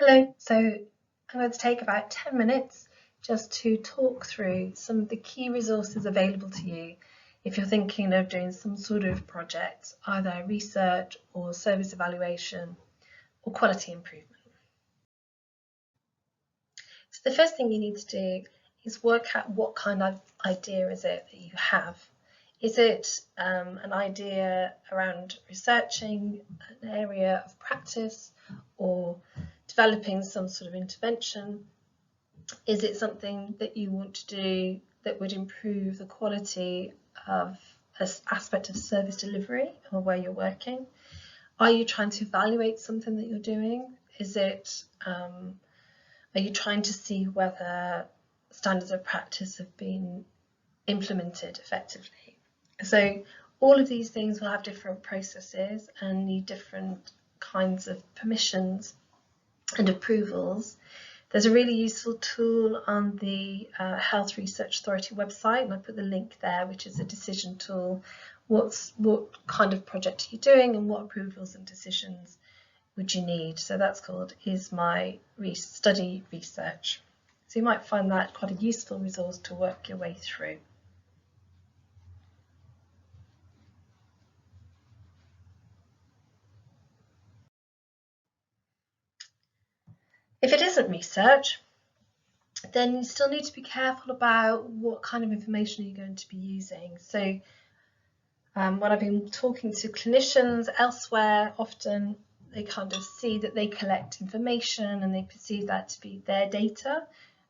Hello, so I'm going to take about 10 minutes just to talk through some of the key resources available to you if you're thinking of doing some sort of project, either research or service evaluation or quality improvement. So the first thing you need to do is work out what kind of idea is it that you have. Is it an idea around researching an area of practice or developing some sort of intervention? Is it something that you want to do that would improve the quality of an aspect of service delivery or where you're working? Are you trying to evaluate something that you're doing? Is it, are you trying to see whether standards of practice have been implemented effectively? So all of these things will have different processes and need different kinds of permissions and approvals. There's a really useful tool on the Health Research Authority website, and I put the link there, which is a decision tool. What kind of project are you doing and what approvals and decisions would you need? So that's called Is My Study Research. So you might find that quite a useful resource to work your way through. If it isn't research, then you still need to be careful about what kind of information you're going to be using. So when I've been talking to clinicians elsewhere, often they kind of see that they collect information and they perceive that to be their data.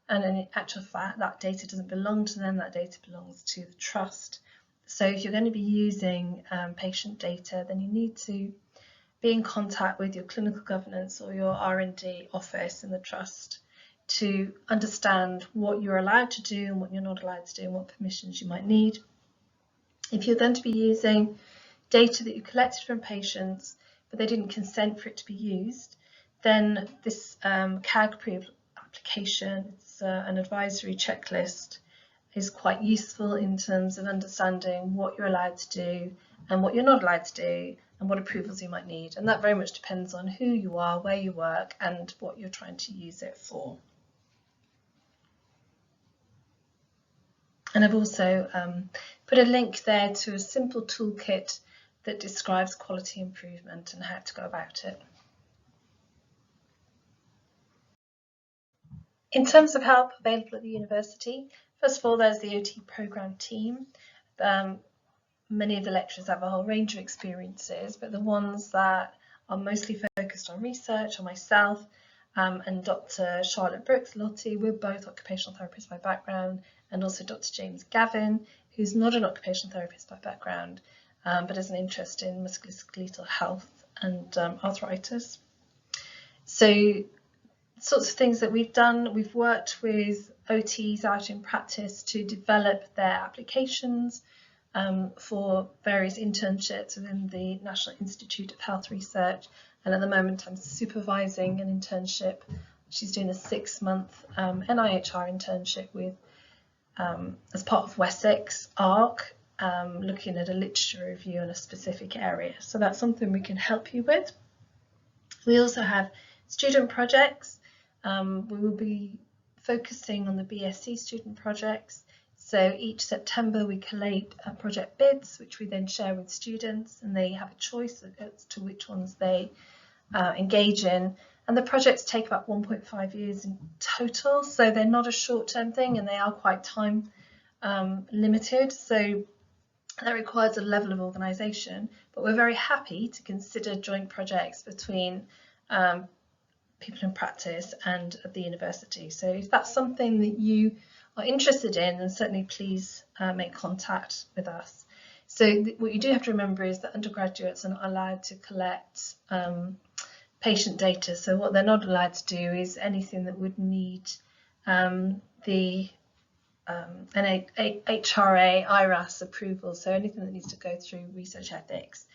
And in actual fact, that data doesn't belong to them, that data belongs to the trust. So if you're going to be using patient data, then you need to be in contact with your clinical governance or your R&D office in the trust to understand what you're allowed to do and what you're not allowed to do and what permissions you might need. If you're going to be using data that you collected from patients but they didn't consent for it to be used, then this CAG application, it's an advisory checklist, is quite useful in terms of understanding what you're allowed to do and what you're not allowed to do and what approvals you might need. And that very much depends on who you are, where you work, and what you're trying to use it for. And I've also put a link there to a simple toolkit that describes quality improvement and how to go about it. In terms of help available at the university, first of all, there's the OT programme team. Many of the lecturers have a whole range of experiences, but the ones that are mostly focused on research are myself and Dr. Charlotte Brooks, Lottie. We're both occupational therapists by background, and also Dr. James Gavin, who's not an occupational therapist by background, but has an interest in musculoskeletal health and arthritis. So sorts of things that we've done, we've worked with OTs out in practice to develop their applications for various internships within the National Institute of Health Research, and at the moment I'm supervising an internship. She's doing a 6-month NIHR internship with as part of Wessex ARC, looking at a literature review in a specific area. So that's something we can help you with. We also have student projects. We will be focusing on the BSc student projects. So each September we collate project bids, which we then share with students, and they have a choice as to which ones they engage in. And the projects take about 1.5 years in total, so they're not a short-term thing and they are quite time limited. So that requires a level of organisation, but we're very happy to consider joint projects between people in practice and at the university. So if that's something that you are interested in, then certainly please make contact with us. So what you do have to remember is that undergraduates are not allowed to collect patient data. So what they're not allowed to do is anything that would need the HRA, IRAS approval, so anything that needs to go through research ethics.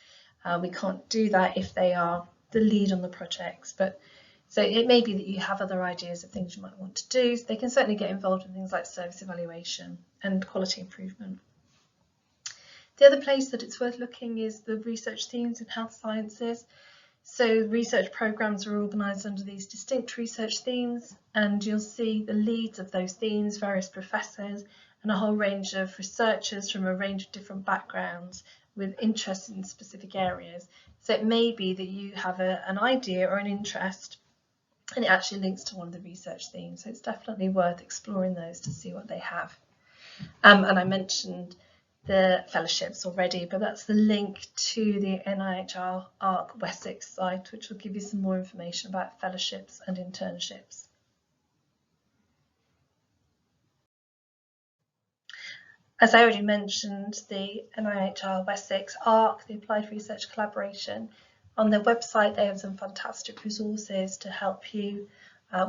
We can't do that if they are the lead on the projects, but so it may be that you have other ideas of things you might want to do. So they can certainly get involved in things like service evaluation and quality improvement. The other place that it's worth looking is the research themes in health sciences. So research programs are organised under these distinct research themes, and you'll see the leads of those themes, various professors, and a whole range of researchers from a range of different backgrounds with interest in specific areas. So it may be that you have an idea or an interest and it actually links to one of the research themes. So it's definitely worth exploring those to see what they have. And I mentioned the fellowships already, but that's the link to the NIHR ARC Wessex site, which will give you some more information about fellowships and internships. As I already mentioned, the NIHR Wessex ARC, the Applied Research Collaboration, on their website they have some fantastic resources to help you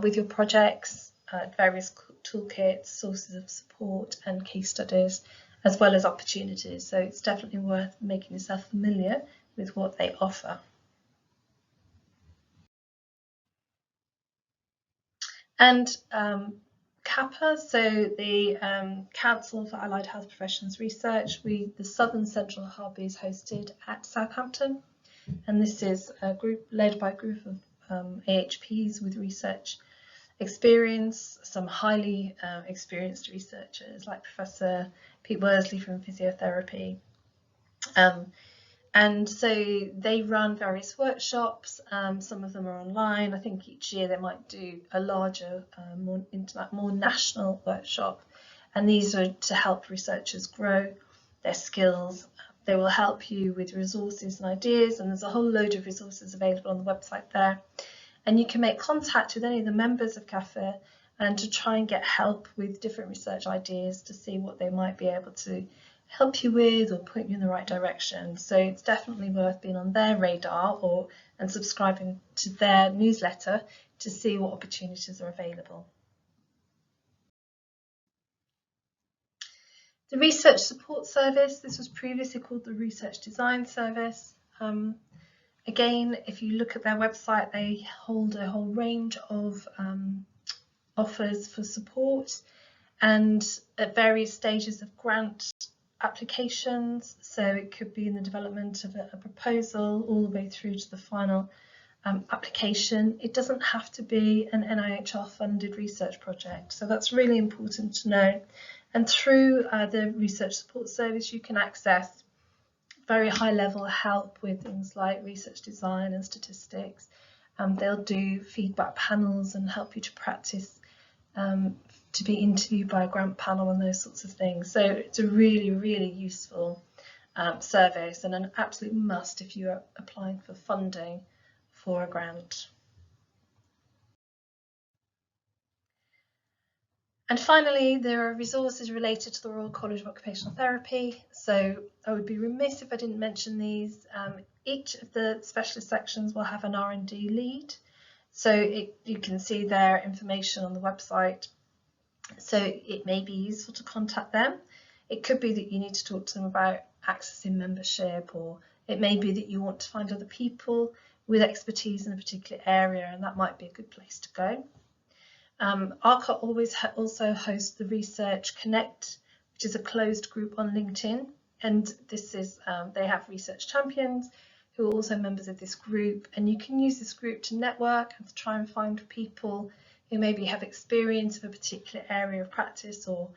with your projects, various toolkits, sources of support and case studies, as well as opportunities. So it's definitely worth making yourself familiar with what they offer. And CAPA, so the Council for Allied Health Professions Research, the Southern Central Hub is hosted at Southampton, and this is a group led by a group of AHPs with research experience, some highly experienced researchers like Professor Pete Worsley from physiotherapy. And so they run various workshops. Some of them are online. I think each year they might do a larger, more national workshop. And these are to help researchers grow their skills. They will help you with resources and ideas, and there's a whole load of resources available on the website there. And you can make contact with any of the members of CAFE and to try and get help with different research ideas to see what they might be able to help you with or point you in the right direction. So it's definitely worth being on their radar and subscribing to their newsletter to see what opportunities are available. The Research Support Service, this was previously called the Research Design Service. Again, if you look at their website, they hold a whole range of offers for support and at various stages of grant applications. So it could be in the development of a proposal all the way through to the final application. It doesn't have to be an NIHR funded research project. So that's really important to know. And through the Research Support Service, you can access very high level help with things like research design and statistics. They'll do feedback panels and help you to practice to be interviewed by a grant panel and those sorts of things. So it's a really, really useful service and an absolute must if you are applying for funding for a grant. And finally, there are resources related to the Royal College of Occupational Therapy. So I would be remiss if I didn't mention these. Each of the specialist sections will have an R&D lead. So you can see their information on the website. So it may be useful to contact them. It could be that you need to talk to them about accessing membership, or it may be that you want to find other people with expertise in a particular area, and that might be a good place to go. ARCA also hosts the Research Connect, which is a closed group on LinkedIn, and this is they have research champions who are also members of this group, and you can use this group to network and to try and find people who maybe have experience of a particular area of practice or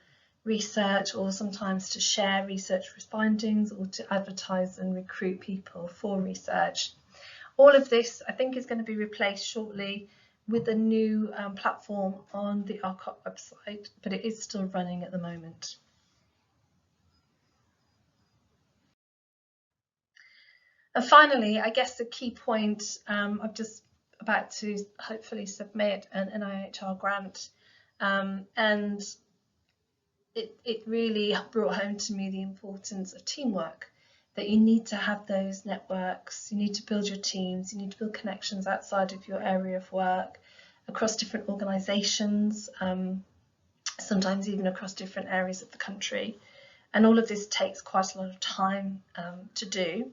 research, or sometimes to share research findings or to advertise and recruit people for research. All of this I think is going to be replaced shortly with a new platform on the ARCOP website, but it is still running at the moment. And finally, I guess the key point, I'm just about to hopefully submit an NIHR grant, and it really brought home to me the importance of teamwork, that you need to have those networks, you need to build your teams, you need to build connections outside of your area of work, across different organisations, sometimes even across different areas of the country. And all of this takes quite a lot of time to do.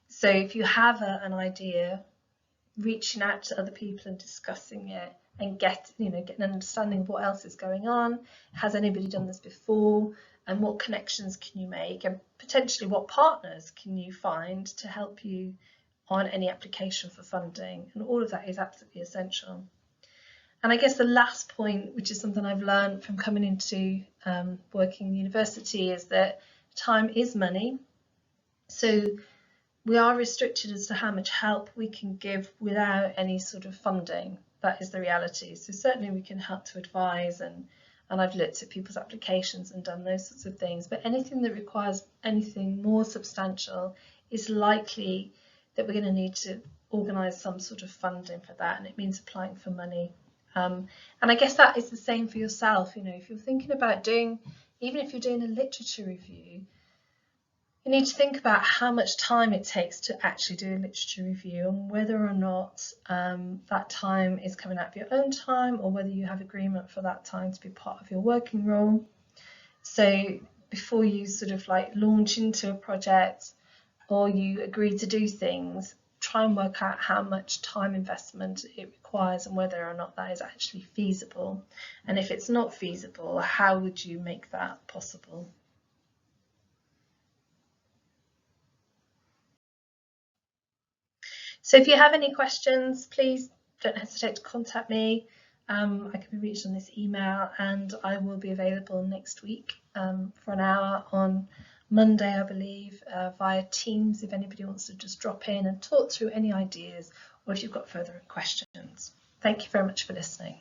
So if you have an idea, reaching out to other people and discussing it and getting an understanding of what else is going on, has anybody done this before, and what connections can you make, and potentially what partners can you find to help you on any application for funding, and all of that is absolutely essential. And I guess the last point, which is something I've learned from coming into working in university, is that time is money. So we are restricted as to how much help we can give without any sort of funding. That is the reality. So certainly we can help to advise, and I've looked at people's applications and done those sorts of things, but anything that requires anything more substantial is likely that we're going to need to organise some sort of funding for that, and it means applying for money. And I guess that is the same for yourself. You know, if you're thinking about doing, even if you're doing a literature review, you need to think about how much time it takes to actually do a literature review, and whether or not that time is coming out of your own time, or whether you have agreement for that time to be part of your working role. So before you sort of like launch into a project or you agree to do things, try and work out how much time investment it requires and whether or not that is actually feasible. And if it's not feasible, how would you make that possible? So if you have any questions, please don't hesitate to contact me. I can be reached on this email, and I will be available next week for an hour on Monday, I believe, via Teams, if anybody wants to just drop in and talk through any ideas, or if you've got further questions. Thank you very much for listening.